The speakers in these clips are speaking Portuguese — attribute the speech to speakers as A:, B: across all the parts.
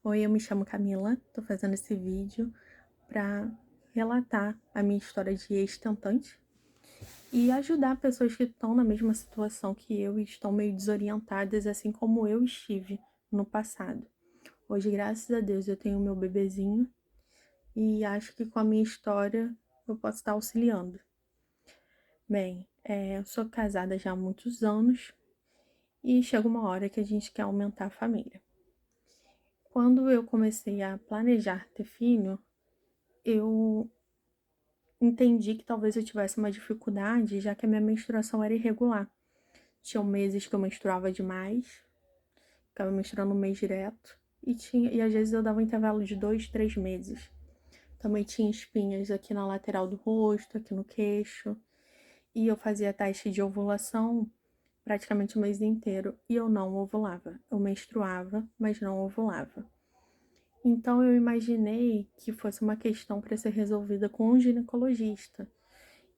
A: Oi, eu me chamo Camila, tô fazendo esse vídeo para relatar a minha história de ex-tentante e ajudar pessoas que estão na mesma situação que eu e estão meio desorientadas, assim como eu estive no passado. Hoje, graças a Deus, eu tenho meu bebezinho e acho que com a minha história eu posso estar auxiliando. Bem, eu sou casada já há muitos anos e chega uma hora que a gente quer aumentar a família. Quando eu comecei a planejar ter filho, eu entendi que talvez eu tivesse uma dificuldade, já que a minha menstruação era irregular. Tinham meses que eu menstruava demais, ficava menstruando um mês direto, e às vezes eu dava um intervalo de 2, 3 meses. Também tinha espinhas aqui na lateral do rosto, aqui no queixo, e eu fazia teste de ovulação praticamente o mês inteiro, e eu não ovulava. Eu menstruava, mas não ovulava. Então eu imaginei que fosse uma questão para ser resolvida com um ginecologista.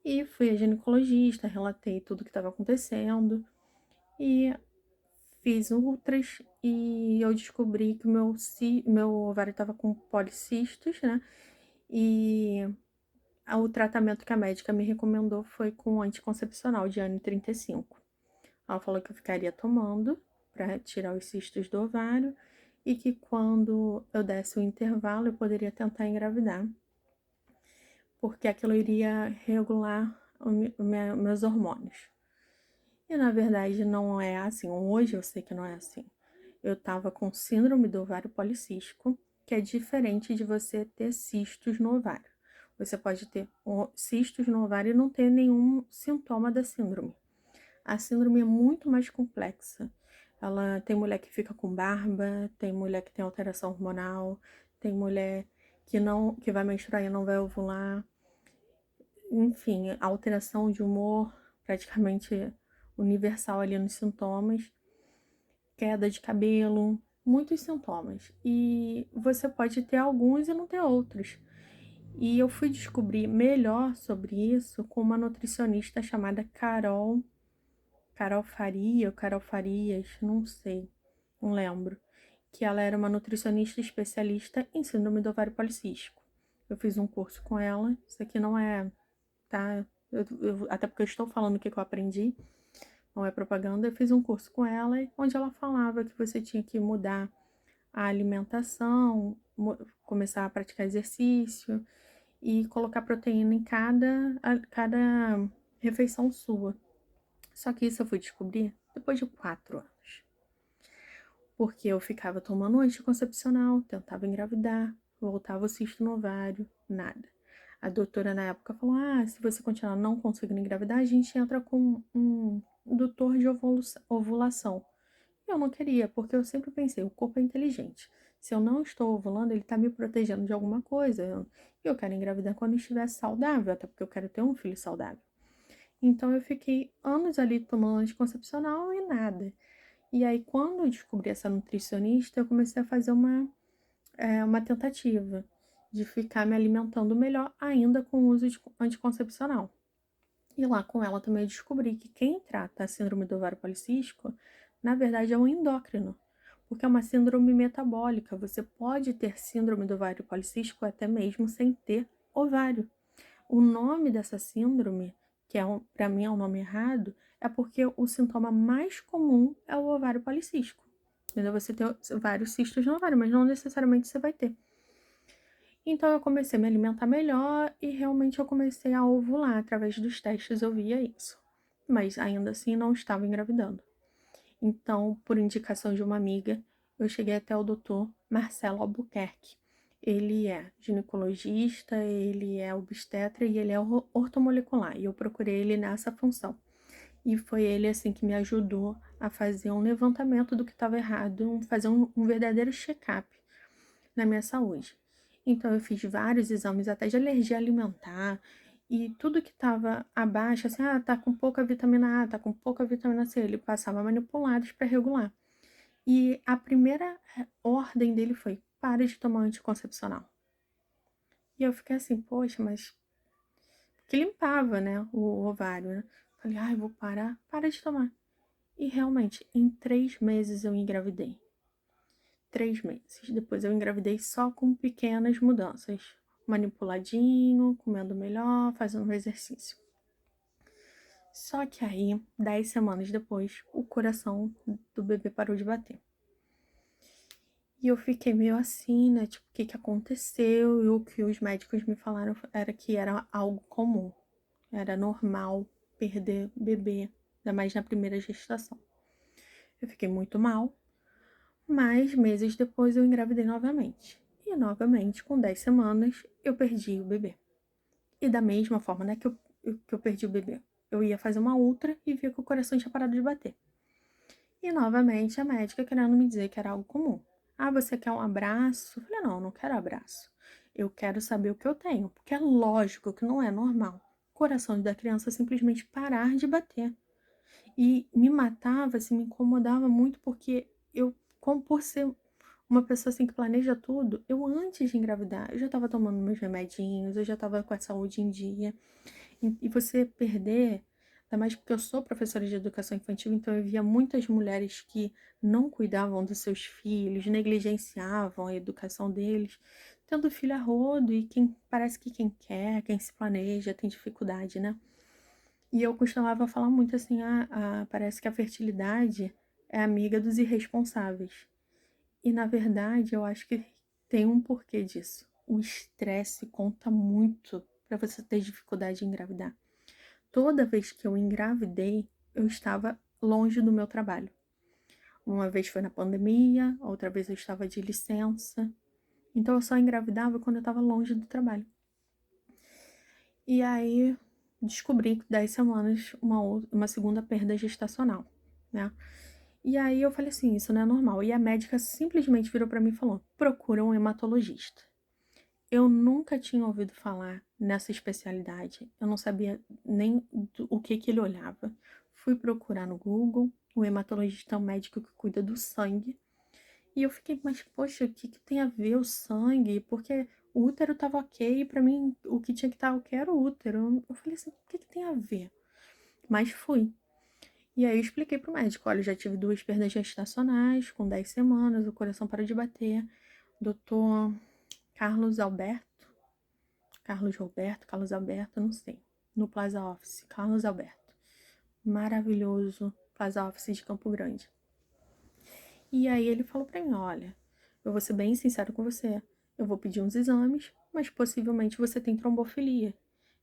A: E fui a ginecologista, relatei tudo o que estava acontecendo e fiz ultras e eu descobri que meu ovário estava com policistos, né? E o tratamento que a médica me recomendou foi com anticoncepcional de ano 35. Ela falou que eu ficaria tomando para tirar os cistos do ovário e que quando eu desse o intervalo eu poderia tentar engravidar, porque aquilo iria regular meus hormônios. E na verdade não é assim. Hoje eu sei que não é assim. Eu tava com síndrome do ovário policístico, que é diferente de você ter cistos no ovário. Você pode ter cistos no ovário e não ter nenhum sintoma da síndrome. A síndrome é muito mais complexa. Ela tem mulher que fica com barba, tem mulher que tem alteração hormonal, tem mulher que vai menstruar e não vai ovular. Enfim, alteração de humor praticamente universal ali nos sintomas, queda de cabelo, muitos sintomas. E você pode ter alguns e não ter outros. E eu fui descobrir melhor sobre isso com uma nutricionista chamada Carol Faria ou Carol Farias, não sei, não lembro. Que ela era uma nutricionista especialista em síndrome do ovário policístico. Eu fiz um curso com ela, isso aqui não é, tá? Até porque eu estou falando o que eu aprendi, não é propaganda. Eu fiz um curso com ela, onde ela falava que você tinha que mudar a alimentação, começar a praticar exercício e colocar proteína em cada refeição sua. Só que isso eu fui descobrir depois de 4 anos. Porque eu ficava tomando anticoncepcional, tentava engravidar, voltava o cisto no ovário, nada. A doutora na época falou: ah, se você continuar não conseguindo engravidar, a gente entra com um indutor de ovulação. Eu não queria, porque eu sempre pensei, o corpo é inteligente. Se eu não estou ovulando, ele está me protegendo de alguma coisa. Eu quero engravidar quando estiver saudável, até porque eu quero ter um filho saudável. Então eu fiquei anos ali tomando anticoncepcional e nada. E aí, quando eu descobri essa nutricionista, eu comecei a fazer uma tentativa de ficar me alimentando melhor, ainda com o uso de anticoncepcional. E lá com ela também eu descobri que quem trata a síndrome do ovário policístico, na verdade, é um endócrino, porque é uma síndrome metabólica. Você pode ter síndrome do ovário policístico até mesmo sem ter ovário. O nome dessa síndrome, que para mim é um nome errado, é porque o sintoma mais comum é o ovário policístico. Entendeu? Você tem vários cistos no ovário, mas não necessariamente você vai ter. Então eu comecei a me alimentar melhor e realmente eu comecei a ovular. Através dos testes eu via isso. Mas ainda assim não estava engravidando. Então, por indicação de uma amiga, eu cheguei até o doutor Marcelo Albuquerque. Ele é ginecologista, ele é obstetra e ele é ortomolecular. E eu procurei ele nessa função. E foi ele, assim, que me ajudou a fazer um levantamento do que estava errado, fazer um verdadeiro check-up na minha saúde. Então, eu fiz vários exames, até de alergia alimentar, e tudo que estava abaixo, assim, tá com pouca vitamina A, tá com pouca vitamina C, ele passava manipulados para regular. E a primeira ordem dele foi: para de tomar anticoncepcional. E eu fiquei assim, poxa, mas que limpava, né, o ovário, né? Falei, ai, vou para de tomar. E realmente, em 3 meses eu engravidei. 3 meses. Depois eu engravidei só com pequenas mudanças. Manipuladinho, comendo melhor, fazendo exercício. Só que aí, 10 semanas depois, o coração do bebê parou de bater. E eu fiquei meio assim, né? Tipo, o que que aconteceu? E o que os médicos me falaram era que era algo comum. Era normal perder bebê, ainda mais na primeira gestação. Eu fiquei muito mal, mas meses depois eu engravidei novamente. E novamente, com 10 semanas, eu perdi o bebê. E da mesma forma, né, que eu perdi o bebê. Eu ia fazer uma ultra e via que o coração tinha parado de bater. E novamente a médica querendo me dizer que era algo comum. Ah, você quer um abraço? Eu falei, não, eu não quero abraço. Eu quero saber o que eu tenho, porque é lógico que não é normal o coração da criança simplesmente parar de bater. E me matava, assim, me incomodava muito, porque eu, como por ser uma pessoa assim que planeja tudo, eu antes de engravidar, eu já estava tomando meus remedinhos, eu já estava com a saúde em dia. E você perder, ainda mais porque eu sou professora de educação infantil, então eu via muitas mulheres que não cuidavam dos seus filhos, negligenciavam a educação deles, tendo filho a rodo, e parece que quem quer, quem se planeja, tem dificuldade, né? E eu costumava falar muito assim, parece que a fertilidade é amiga dos irresponsáveis. E na verdade, eu acho que tem um porquê disso. O estresse conta muito para você ter dificuldade de engravidar. Toda vez que eu engravidei, eu estava longe do meu trabalho. Uma vez foi na pandemia, outra vez eu estava de licença. Então eu só engravidava quando eu estava longe do trabalho. E aí descobri que 10 semanas uma segunda perda gestacional, né? E aí eu falei assim, isso não é normal. E a médica simplesmente virou para mim e falou: procura um hematologista. Eu nunca tinha ouvido falar nessa especialidade. Eu não sabia nem o que ele olhava. Fui procurar no Google. O hematologista é um médico que cuida do sangue. E eu fiquei, mas poxa, o que que tem a ver o sangue? Porque o útero estava ok, e pra mim o que tinha que estar ok era o útero. Eu falei assim, o que que tem a ver? Mas fui. E aí eu expliquei pro médico, olha, eu já tive 2 perdas gestacionais, com 10 semanas, o coração parou de bater. Doutor Carlos Alberto, Carlos Alberto, não sei. No Plaza Office, Carlos Alberto. Maravilhoso Plaza Office de Campo Grande. E aí ele falou pra mim, olha, eu vou ser bem sincero com você. Eu vou pedir uns exames, mas possivelmente você tem trombofilia.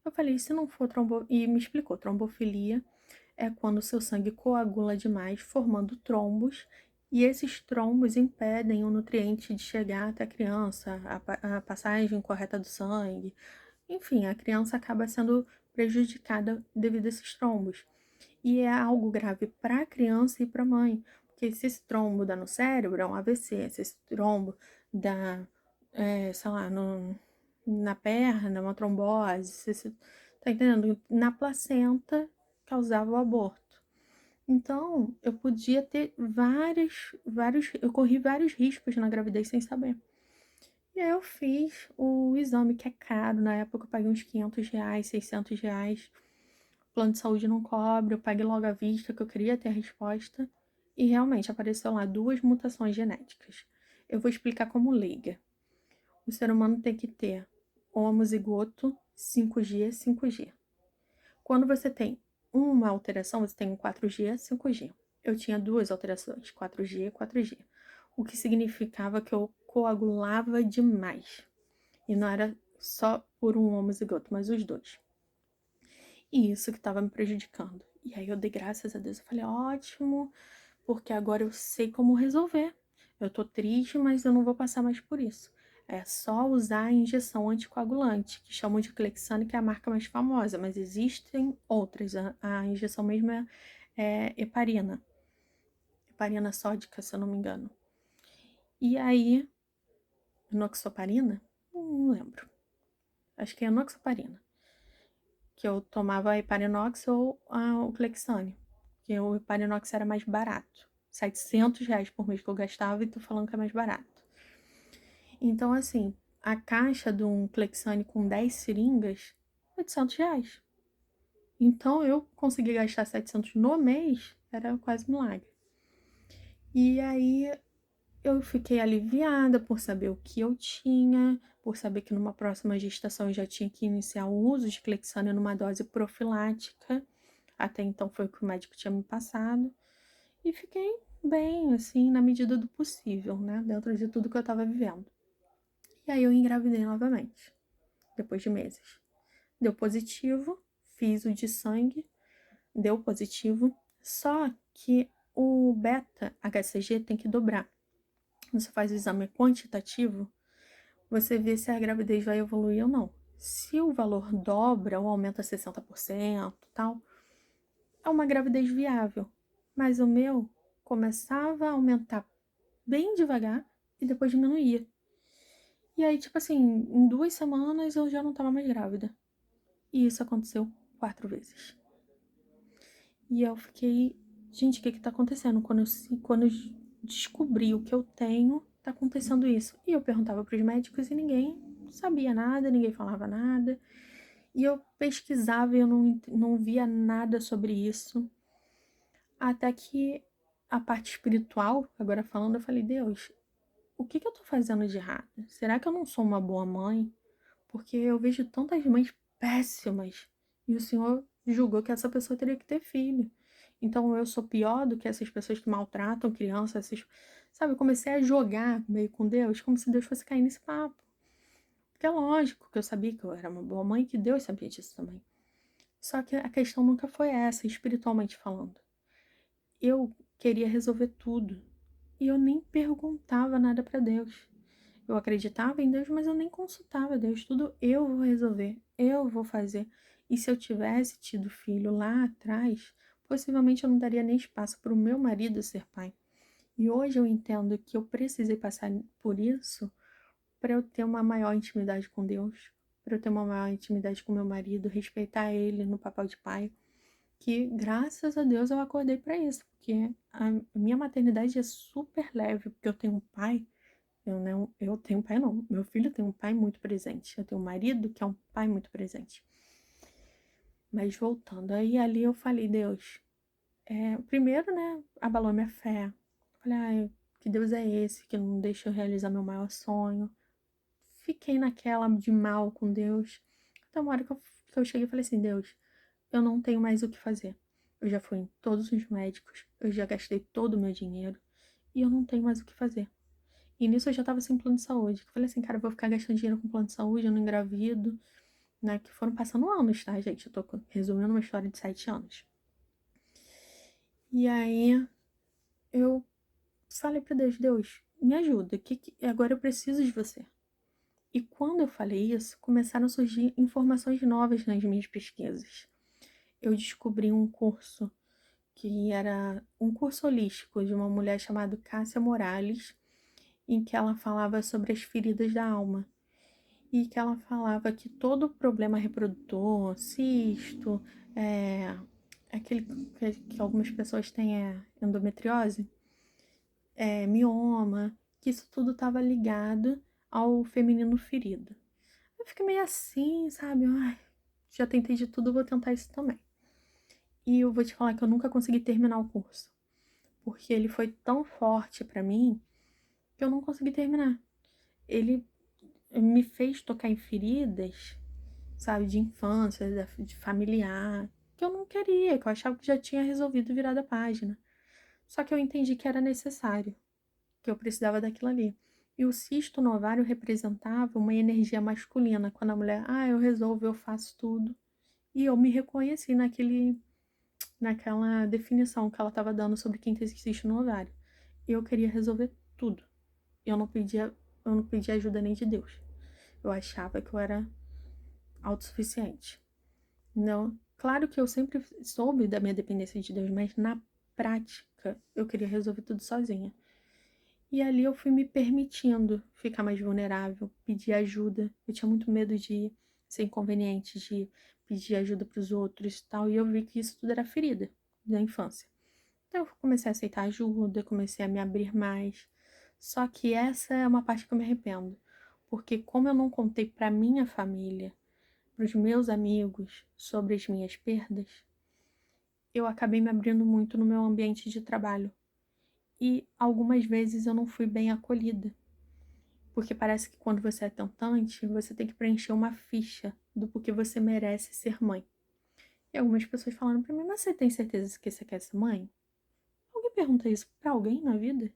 A: Eu falei, se não for trombofilia... E me explicou, trombofilia é quando o seu sangue coagula demais, formando trombos, e esses trombos impedem o nutriente de chegar até a criança, a passagem correta do sangue. Enfim, a criança acaba sendo prejudicada devido a esses trombos. E é algo grave para a criança e para a mãe, porque se esse trombo dá no cérebro, é um AVC, se esse trombo dá, sei lá, na perna, uma trombose, tá entendendo? Na placenta causava o aborto. Então, eu podia ter eu corri vários riscos na gravidez sem saber. E aí eu fiz o exame, que é caro, na época eu paguei uns R$ 500, R$ 600. O plano de saúde não cobre, eu paguei logo à vista, que eu queria ter a resposta. E realmente apareceu lá 2 mutações genéticas. Eu vou explicar como leiga. O ser humano tem que ter homozigoto 5G, 5G. Quando você tem uma alteração, você tem um 4G, 5G. Eu tinha 2 alterações, 4G, 4G. O que significava que eu coagulava demais. E não era só por um homozigoto, mas os 2. E isso que estava me prejudicando. E aí eu dei graças a Deus, eu falei, ótimo, porque agora eu sei como resolver. Eu tô triste, mas eu não vou passar mais por isso. É só usar a injeção anticoagulante, que chamam de Clexane, que é a marca mais famosa, mas existem outras. A injeção mesmo é heparina. Heparina sódica, se eu não me engano. E aí, enoxaparina? Não lembro. Acho que é enoxaparina. Que eu tomava a Heparinox ou o Clexane. Que o Heparinox era mais barato. R$ 700 por mês que eu gastava, e tô falando que é mais barato. Então, assim, a caixa de um Clexane com 10 seringas, R$ 800. Então, eu consegui gastar 700 no mês, era quase um milagre. E aí, eu fiquei aliviada por saber o que eu tinha, por saber que numa próxima gestação eu já tinha que iniciar o uso de Clexane numa dose profilática. Até então foi o que o médico tinha me passado. E fiquei bem, assim, na medida do possível, né? Dentro de tudo que eu tava vivendo. E aí eu engravidei novamente, depois de meses. Deu positivo, fiz o de sangue, deu positivo, só que o beta-HCG tem que dobrar. Você faz o exame quantitativo, você vê se a gravidez vai evoluir ou não. Se o valor dobra ou aumenta 60%, tal, é uma gravidez viável. Mas o meu começava a aumentar bem devagar e depois diminuía. E aí, tipo assim, em 2 semanas eu já não tava mais grávida. E isso aconteceu 4 vezes. E eu fiquei, gente, o que que tá acontecendo? Quando eu descobri o que eu tenho, tá acontecendo isso. E eu perguntava pros médicos e ninguém sabia nada, ninguém falava nada. E eu pesquisava e eu não via nada sobre isso. Até que a parte espiritual, agora falando, eu falei, Deus, o que que eu tô fazendo de errado? Será que eu não sou uma boa mãe? Porque eu vejo tantas mães péssimas e o Senhor julgou que essa pessoa teria que ter filho. Então eu sou pior do que essas pessoas que maltratam crianças, sabe? Eu comecei a jogar meio com Deus, como se Deus fosse cair nesse papo. Porque é lógico que eu sabia que eu era uma boa mãe, que Deus sabia disso também. Só que a questão nunca foi essa, espiritualmente falando. Eu queria resolver tudo e eu nem perguntava nada para Deus. Eu acreditava em Deus, mas eu nem consultava Deus. Tudo eu vou resolver, eu vou fazer. E se eu tivesse tido filho lá atrás, possivelmente eu não daria nem espaço para o meu marido ser pai. E hoje eu entendo que eu precisei passar por isso para eu ter uma maior intimidade com Deus, para eu ter uma maior intimidade com meu marido, respeitar ele no papel de pai. Que graças a Deus eu acordei para isso, porque a minha maternidade é super leve, porque eu tenho um pai. Eu tenho um pai, não. Meu filho tem um pai muito presente. Eu tenho um marido que é um pai muito presente. Mas voltando, aí ali eu falei, Deus, primeiro, né, abalou minha fé. Falei, ai, que Deus é esse que não deixa eu realizar meu maior sonho? Fiquei naquela de mal com Deus. Até uma hora que eu cheguei e falei assim, Deus, eu não tenho mais o que fazer. Eu já fui em todos os médicos, eu já gastei todo o meu dinheiro e eu não tenho mais o que fazer. E nisso eu já tava sem plano de saúde. Eu falei assim, cara, eu vou ficar gastando dinheiro com plano de saúde, eu não engravido, né? Que foram passando anos, tá, gente? Eu tô resumindo uma história de 7 anos. E aí eu falei pra Deus, Deus, me ajuda, agora eu preciso de você. E quando eu falei isso, começaram a surgir informações novas nas minhas pesquisas. Eu descobri um curso que era um curso holístico de uma mulher chamada Cássia Morales, em que ela falava sobre as feridas da alma. E que ela falava que todo problema reprodutor, cisto, é, aquele que algumas pessoas têm endometriose, mioma, que isso tudo estava ligado ao feminino ferido. Eu fiquei meio assim, sabe? Ai, já tentei de tudo, vou tentar isso também. E eu vou te falar que eu nunca consegui terminar o curso, porque ele foi tão forte para mim que eu não consegui terminar. Ele me fez tocar em feridas, sabe, de infância, de familiar, que eu não queria, que eu achava que já tinha resolvido virar da página. Só que eu entendi que era necessário, que eu precisava daquilo ali. E o cisto no ovário representava uma energia masculina, quando a mulher, eu resolvo, eu faço tudo. E eu me reconheci naquela definição que ela estava dando sobre quem tem cisto no ovário. Eu queria resolver tudo. Eu não pedia ajuda nem de Deus. Eu achava que eu era autossuficiente. Não, claro que eu sempre soube da minha dependência de Deus, mas na prática eu queria resolver tudo sozinha. E ali eu fui me permitindo ficar mais vulnerável, pedir ajuda. Eu tinha muito medo de ser inconveniente, de pedir ajuda para os outros e tal, e eu vi que isso tudo era ferida da infância. Então eu comecei a aceitar ajuda, comecei a me abrir mais. Só que essa é uma parte que eu me arrependo, porque como eu não contei para minha família, para os meus amigos sobre as minhas perdas, eu acabei me abrindo muito no meu ambiente de trabalho. e algumas vezes eu não fui bem acolhida. Porque parece que quando você é tentante, você tem que preencher uma ficha do porquê você merece ser mãe. E algumas pessoas falaram pra mim, mas você tem certeza que você quer ser mãe? Alguém pergunta isso pra alguém na vida?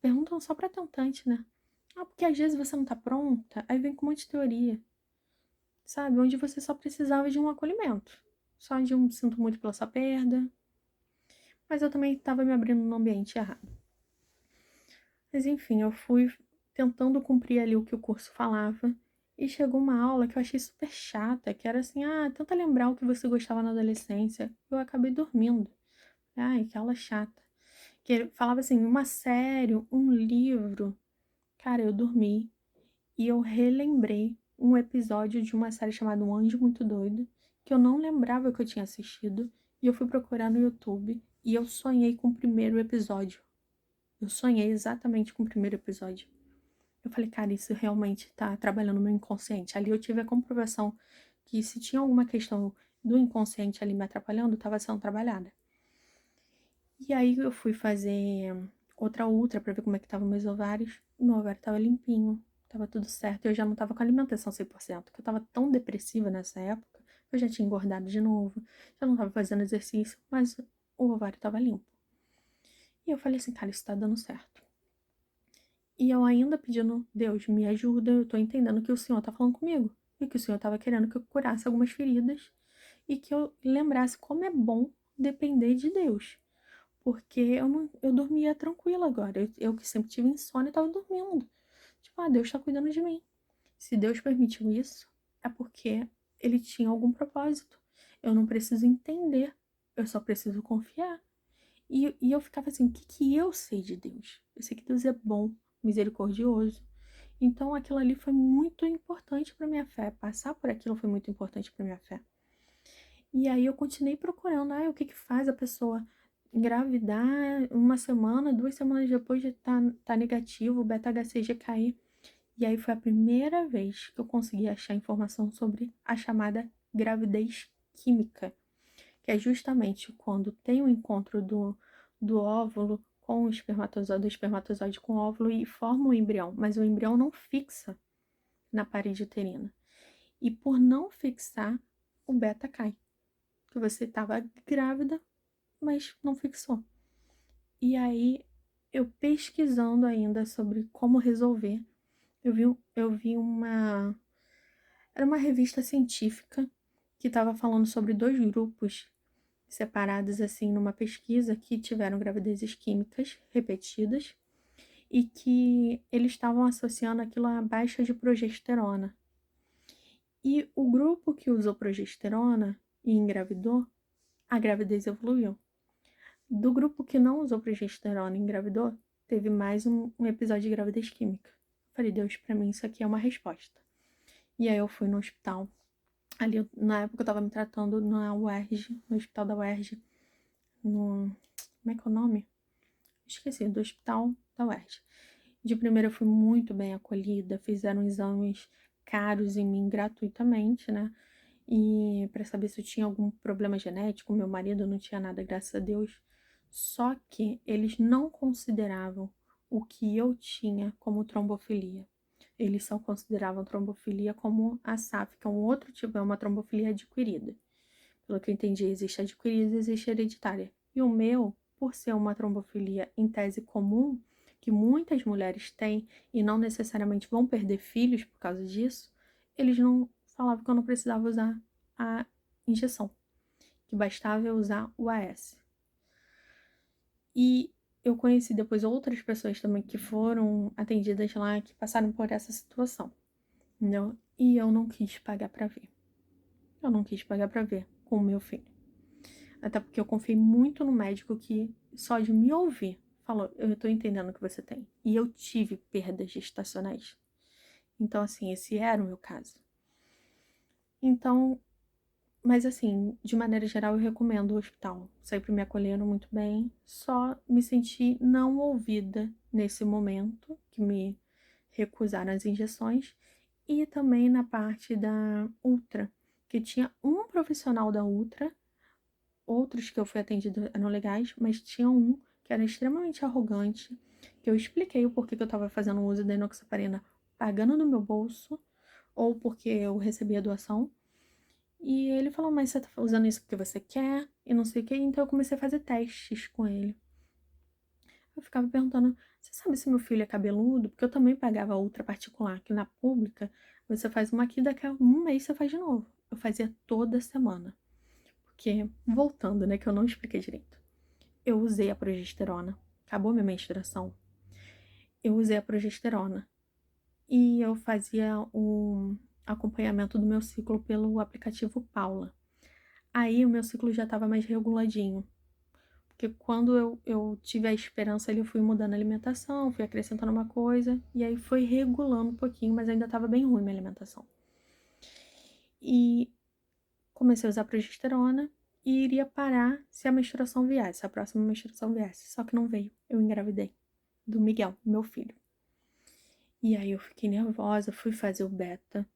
A: Perguntam só pra tentante, né? Ah, porque às vezes você não tá pronta, aí vem com um monte de teoria, sabe? Onde você só precisava de um acolhimento. Só de um sinto muito pela sua perda. Mas eu também tava me abrindo no ambiente errado. Mas enfim, eu fui tentando cumprir ali o que o curso falava. E chegou uma aula que eu achei super chata, que era assim, tenta lembrar o que você gostava na adolescência. Eu acabei dormindo. Ai, que aula chata. Que ele falava assim, uma série, um livro. Cara, eu dormi e eu relembrei um episódio de uma série chamada Um Anjo Muito Doido, que eu não lembrava que eu tinha assistido, e eu fui procurar no YouTube e eu sonhei com o primeiro episódio. Eu sonhei exatamente com o primeiro episódio. Eu falei, cara, isso realmente tá trabalhando no meu inconsciente. Ali eu tive a comprovação que se tinha alguma questão do inconsciente ali me atrapalhando, estava sendo trabalhada. E aí eu fui fazer outra ultra pra ver como é que estavam meus ovários. E meu ovário tava limpinho, tava tudo certo. Eu já não tava com alimentação 100%, que eu tava tão depressiva nessa época. Eu já tinha engordado de novo, já não tava fazendo exercício, mas o ovário tava limpo. E eu falei assim, cara, isso tá dando certo. E eu ainda pedindo, Deus, me ajuda, eu tô entendendo que o Senhor tá falando comigo. E que o Senhor tava querendo que eu curasse algumas feridas. E que eu lembrasse como é bom depender de Deus. Porque eu dormia tranquila agora. Eu que sempre tive insônia, tava dormindo. Tipo, Deus tá cuidando de mim. Se Deus permitiu isso, é porque ele tinha algum propósito. Eu não preciso entender, eu só preciso confiar. E eu ficava assim, o que que eu sei de Deus? Eu sei que Deus é bom, misericordioso. Então aquilo ali foi muito importante para minha fé. Passar por aquilo foi muito importante para minha fé. E aí eu continuei procurando, o que que faz a pessoa engravidar uma semana, 2 semanas depois de tá negativo, o beta-HCG cair. E aí foi a primeira vez que eu consegui achar informação sobre a chamada gravidez química, que é justamente quando tem o encontro do óvulo com o espermatozoide, do espermatozoide com o óvulo e forma o embrião, mas o embrião não fixa na parede uterina. E por não fixar, o beta cai. Que você estava grávida, mas não fixou. E aí, eu pesquisando ainda sobre como resolver, eu vi uma. Era uma revista científica que estava falando sobre 2 grupos separados assim numa pesquisa que tiveram gravidezes químicas repetidas e que eles estavam associando aquilo à baixa de progesterona. E o grupo que usou progesterona e engravidou, a gravidez evoluiu. Do grupo que não usou progesterona e engravidou, teve mais um episódio de gravidez química. Falei, Deus, pra mim isso aqui é uma resposta. E aí eu fui no hospital. Ali, na época eu tava me tratando na UERJ, no hospital da UERJ, no... Como é que é o nome? Esqueci, do hospital da UERJ. De primeira eu fui muito bem acolhida, fizeram exames caros em mim gratuitamente, né? E para saber se eu tinha algum problema genético, meu marido não tinha nada, graças a Deus. Só que eles não consideravam o que eu tinha como trombofilia. Eles só consideravam trombofilia como a SAF, que é um outro tipo, é uma trombofilia adquirida. Pelo que eu entendi, existe adquirida e existe hereditária. E o meu, por ser uma trombofilia em tese comum, que muitas mulheres têm e não necessariamente vão perder filhos por causa disso, eles não falavam que eu não precisava usar a injeção, que bastava eu usar o AS. E eu conheci depois outras pessoas também que foram atendidas lá, que passaram por essa situação, entendeu? E eu não quis pagar pra ver. Eu não quis pagar pra ver com o meu filho. Até porque eu confiei muito no médico que só de me ouvir falou, eu tô entendendo o que você tem. E eu tive perdas gestacionais. Então, assim, esse era o meu caso. Então, mas assim, de maneira geral, eu recomendo o hospital. Sempre me acolheram muito bem. Só me senti não ouvida nesse momento, que me recusaram as injeções. E também na parte da Ultra, que tinha um profissional da Ultra, outros que eu fui atendida eram legais, mas tinha um que era extremamente arrogante, que eu expliquei o porquê que eu estava fazendo uso da enoxaparina pagando no meu bolso, ou porque eu recebi a doação. E ele falou, mas você tá usando isso porque você quer, e não sei o que. Então eu comecei a fazer testes com ele. Eu ficava perguntando, você sabe se meu filho é cabeludo? Porque eu também pagava outra particular, que na pública você faz uma aqui, daqui a um mês você faz de novo. Eu fazia toda semana. Porque, voltando, né, que eu não expliquei direito. Eu usei a progesterona. Acabou minha menstruação. Eu usei a progesterona. E eu fazia um acompanhamento do meu ciclo pelo aplicativo Paula. Aí o meu ciclo já estava mais reguladinho. Porque quando eu tive a esperança ali, eu fui mudando a alimentação, fui acrescentando uma coisa, e aí foi regulando um pouquinho, mas ainda estava bem ruim minha alimentação. E comecei a usar progesterona e iria parar se a menstruação viesse, se a próxima menstruação viesse. Só que não veio. Eu engravidei do Miguel, meu filho. E aí eu fiquei nervosa, fui fazer o beta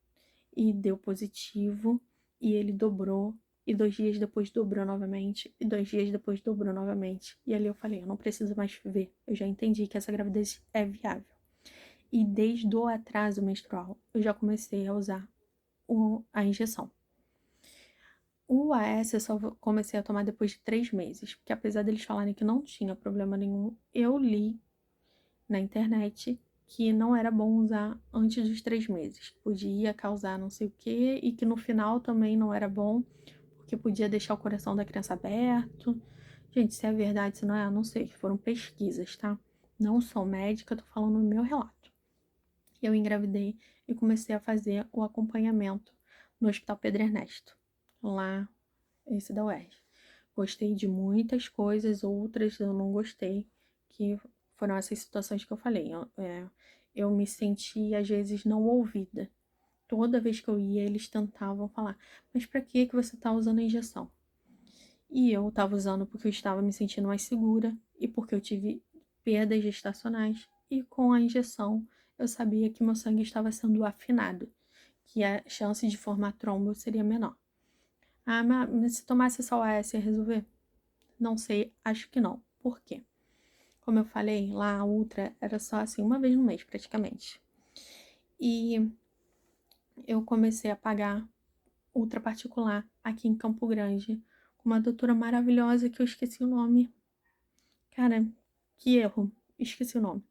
A: e deu positivo, e ele dobrou. E 2 dias depois dobrou novamente. E 2 dias depois dobrou novamente. E ali eu falei, eu não preciso mais ver. Eu já entendi que essa gravidez é viável. E desde o atraso menstrual, eu já comecei a usar a injeção. O AS eu só comecei a tomar depois de 3 meses. Porque apesar deles falarem que não tinha problema nenhum, eu li na internet que não era bom usar antes dos 3 meses. Podia causar não sei o quê. E que no final também não era bom, que podia deixar o coração da criança aberto. Gente, se é verdade, se não é, não sei. Foram pesquisas, tá? Não sou médica, tô falando no meu relato. Eu engravidei e comecei a fazer o acompanhamento no Hospital Pedro Ernesto, lá, esse da UERJ. Gostei de muitas coisas, outras eu não gostei, que foram essas situações que eu falei. Eu me senti, às vezes, não ouvida. Toda vez que eu ia, eles tentavam falar, mas pra que você tá usando a injeção? E eu tava usando porque eu estava me sentindo mais segura e porque eu tive perdas gestacionais. E com a injeção, eu sabia que meu sangue estava sendo afinado, que a chance de formar trombo seria menor. Ah, mas se tomasse só o AS ia resolver? Não sei, acho que não. Por quê? Como eu falei, lá a Ultra era só assim, uma vez no mês praticamente. E eu comecei a pagar Ultra particular aqui em Campo Grande, com uma doutora maravilhosa que eu esqueci o nome. Cara, que erro, esqueci o nome.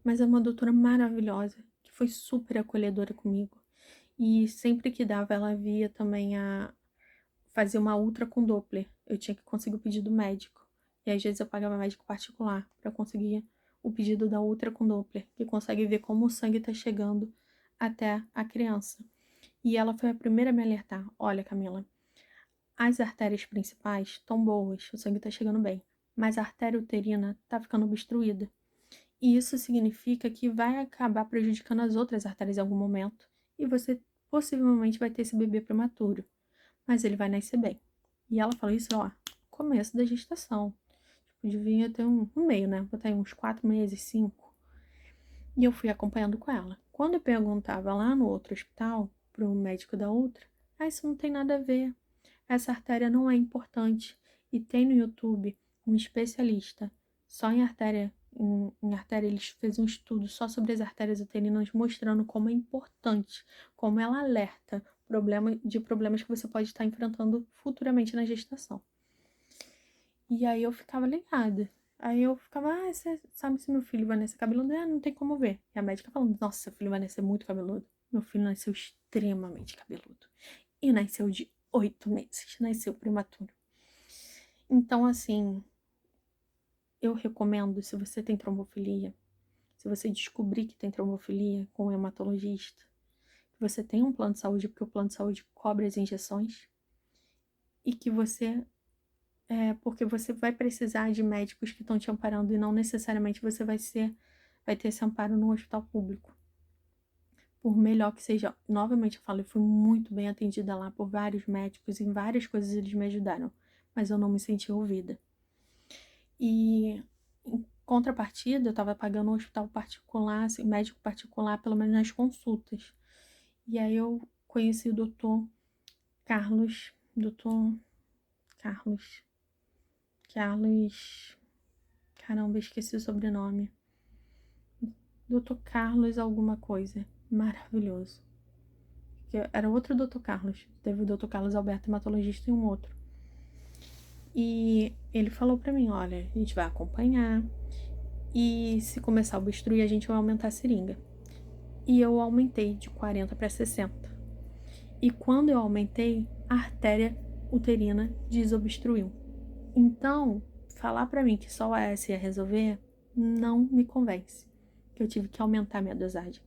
A: Mas é uma doutora maravilhosa, que foi super acolhedora comigo. E sempre que dava, ela via também a fazer uma ultra com Doppler. Eu tinha que conseguir o pedido médico. E às vezes eu pagava médico particular para conseguir o pedido da ultra com Doppler, que consegue ver como o sangue está chegando até a criança. E ela foi a primeira a me alertar. Olha, Camila, as artérias principais estão boas, o sangue está chegando bem, mas a artéria uterina está ficando obstruída. E isso significa que vai acabar prejudicando as outras artérias em algum momento. E você possivelmente vai ter esse bebê prematuro. Mas ele vai nascer bem. E ela falou isso, ó, começo da gestação. Tipo, devia ter um meio, né? Botar aí uns 4 meses, 5. E eu fui acompanhando com ela. Quando eu perguntava lá no outro hospital, pro médico da outra, isso não tem nada a ver. Essa artéria não é importante. E tem no YouTube um especialista só em artéria. Em artéria, eles fez um estudo só sobre as artérias uterinas, mostrando como é importante, como ela alerta de problemas que você pode estar enfrentando futuramente na gestação. E aí eu ficava ligada. Aí eu ficava, você sabe se meu filho vai nascer cabeludo? Não tem como ver. E a médica falando, nossa, seu filho vai nascer muito cabeludo. Meu filho nasceu extremamente cabeludo. E nasceu de 8 meses, nasceu prematuro. Então, assim, eu recomendo, se você tem trombofilia, se você descobrir que tem trombofilia com um hematologista, que você tenha um plano de saúde, porque o plano de saúde cobre as injeções, e que você, porque você vai precisar de médicos que estão te amparando e não necessariamente você vai ter esse amparo no hospital público. Por melhor que seja, novamente eu falo, eu fui muito bem atendida lá por vários médicos, em várias coisas eles me ajudaram, mas eu não me senti ouvida. E em contrapartida, eu estava pagando um hospital particular, assim, médico particular, pelo menos nas consultas. E aí eu conheci o Carlos, Carlos, Caramba, esqueci o sobrenome. Dr. Carlos alguma coisa. Maravilhoso. Era outro Dr. Carlos. Teve o Dr. Carlos Alberto, hematologista, e um outro. E ele falou pra mim, olha, a gente vai acompanhar. E se começar a obstruir, a gente vai aumentar a seringa. E eu aumentei de 40 para 60. E quando eu aumentei, a artéria uterina desobstruiu. Então, falar pra mim que só o AS ia resolver, não me convence. Que eu tive que aumentar minha dosagem.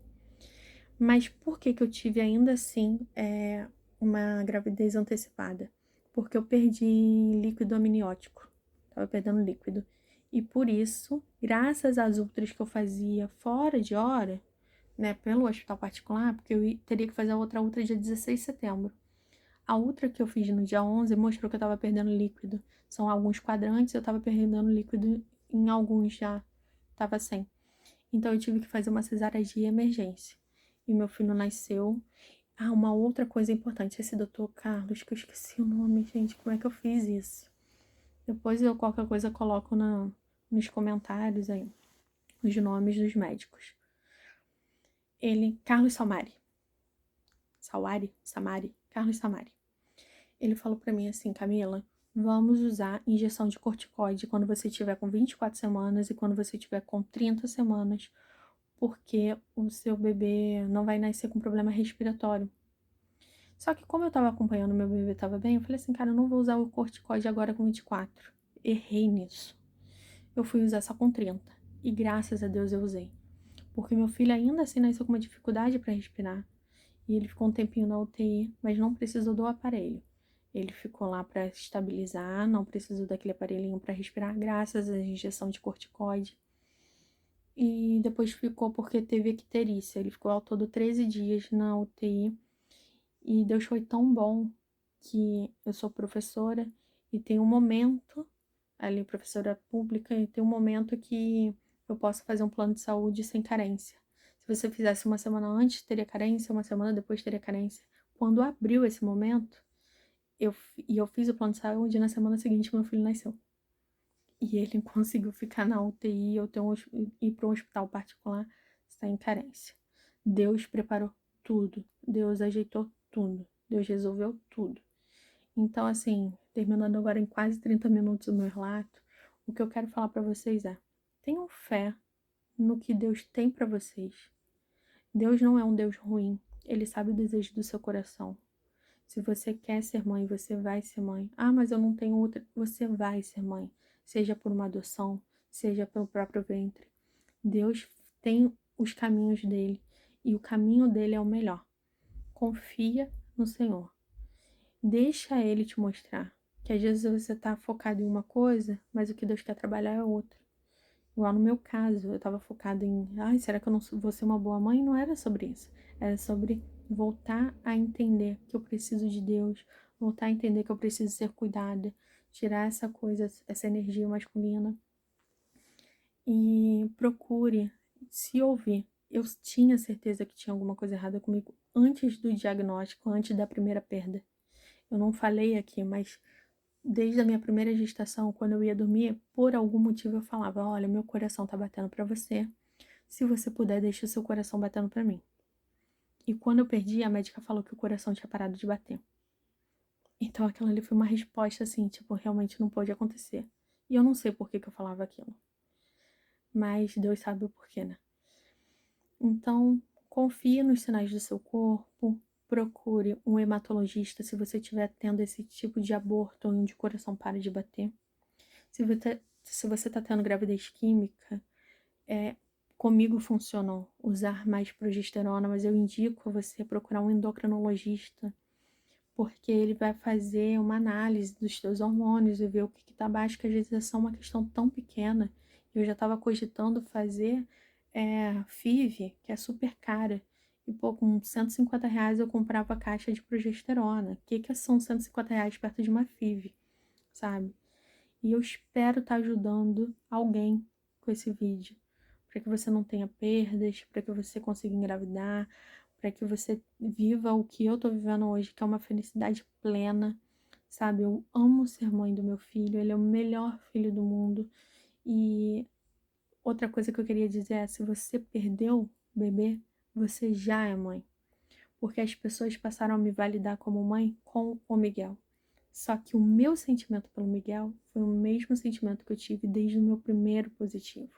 A: Mas por que eu tive ainda assim uma gravidez antecipada? Porque eu perdi líquido amniótico. Tava perdendo líquido. E por isso, graças às ultras que eu fazia fora de hora, né, pelo hospital particular, porque teria que fazer a outra ultra dia 16 de setembro. A ultra que eu fiz no dia 11 mostrou que eu tava perdendo líquido. São alguns quadrantes, eu tava perdendo líquido em alguns já. Tava sem. Então eu tive que fazer uma cesárea de emergência. E meu filho nasceu. Ah, uma outra coisa importante, esse doutor Carlos, que eu esqueci o nome, gente, como é que eu fiz isso? Depois eu qualquer coisa coloco nos comentários aí, os nomes dos médicos. Ele, Carlos Samari. Carlos Samari. Ele falou pra mim assim, Camila, vamos usar injeção de corticoide quando você tiver com 24 semanas e quando você tiver com 30 semanas, porque o seu bebê não vai nascer com problema respiratório. Só que como eu tava acompanhando, meu bebê tava bem, eu falei assim, cara, eu não vou usar o corticoide agora com 24. Errei nisso. Eu fui usar só com 30. E graças a Deus eu usei. Porque meu filho ainda assim nasceu com uma dificuldade para respirar. E ele ficou um tempinho na UTI, mas não precisou do aparelho. Ele ficou lá para estabilizar, não precisou daquele aparelhinho para respirar, graças à injeção de corticoide. E depois ficou porque teve icterícia. Ele ficou ao todo 13 dias na UTI. E Deus foi tão bom que eu sou professora e tem um momento, ali, professora pública, e tem um momento que eu posso fazer um plano de saúde sem carência. Se você fizesse uma semana antes, teria carência, uma semana depois teria carência. Quando abriu esse momento, eu fiz o plano de saúde, na semana seguinte meu filho nasceu. E ele conseguiu ficar na UTI, ir para um hospital particular, está em carência. Deus preparou tudo, Deus ajeitou tudo, Deus resolveu tudo. Então, assim, terminando agora em quase 30 minutos o meu relato, o que eu quero falar para vocês é: tenham fé no que Deus tem para vocês. Deus não é um Deus ruim, Ele sabe o desejo do seu coração. Se você quer ser mãe, você vai ser mãe. Ah, mas eu não tenho outra. Você vai ser mãe. Seja por uma adoção, seja pelo próprio ventre. Deus tem os caminhos dele. E o caminho dele é o melhor. Confia no Senhor. Deixa ele te mostrar. Que às vezes você está focado em uma coisa, mas o que Deus quer trabalhar é outra. Igual no meu caso, eu estava focada em, ai, será que eu não vou ser uma boa mãe? Não era sobre isso. Era sobre voltar a entender que eu preciso de Deus, voltar a entender que eu preciso ser cuidada, tirar essa coisa, essa energia masculina. E procure se ouvir. Eu tinha certeza que tinha alguma coisa errada comigo antes do diagnóstico, antes da primeira perda. Eu não falei aqui, mas desde a minha primeira gestação, quando eu ia dormir, por algum motivo eu falava: olha, meu coração tá batendo pra você. Se você puder, deixa o seu coração batendo pra mim. E quando eu perdi, a médica falou que o coração tinha parado de bater. Então aquilo ali foi uma resposta assim, tipo, realmente não pôde acontecer. E eu não sei por que eu falava aquilo. Mas Deus sabe o porquê, né? Então, confie nos sinais do seu corpo, procure um hematologista se você estiver tendo esse tipo de aborto onde o coração para de bater. Se você está tendo gravidez química, comigo funcionou usar mais progesterona, mas eu indico a você procurar um endocrinologista, porque ele vai fazer uma análise dos teus hormônios e ver o que está baixo, que às vezes é só uma questão tão pequena. Eu já estava cogitando fazer FIV, que é super cara. E, pô, com R$ 150 eu comprava a caixa de progesterona. O que são R$ 150 perto de uma FIV, sabe? E eu espero estar ajudando alguém com esse vídeo. Para que você não tenha perdas, para que você consiga engravidar, para que você viva o que eu tô vivendo hoje, que é uma felicidade plena, sabe? Eu amo ser mãe do meu filho, ele é o melhor filho do mundo. E outra coisa que eu queria dizer é, se você perdeu o bebê, você já é mãe. Porque as pessoas passaram a me validar como mãe com o Miguel. Só que o meu sentimento pelo Miguel foi o mesmo sentimento que eu tive desde o meu primeiro positivo.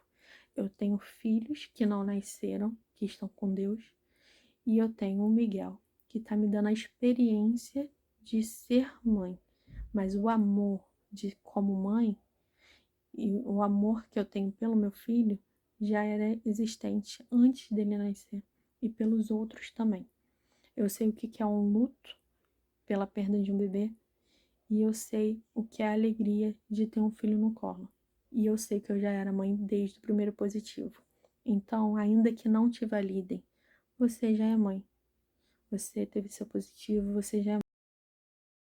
A: Eu tenho filhos que não nasceram, que estão com Deus, e eu tenho o Miguel, que está me dando a experiência de ser mãe. Mas o amor de como mãe e o amor que eu tenho pelo meu filho já era existente antes dele nascer e pelos outros também. Eu sei o que é um luto pela perda de um bebê e eu sei o que é a alegria de ter um filho no colo. E eu sei que eu já era mãe desde o primeiro positivo. Então, ainda que não te validem, você já é mãe. Você teve seu positivo, você já é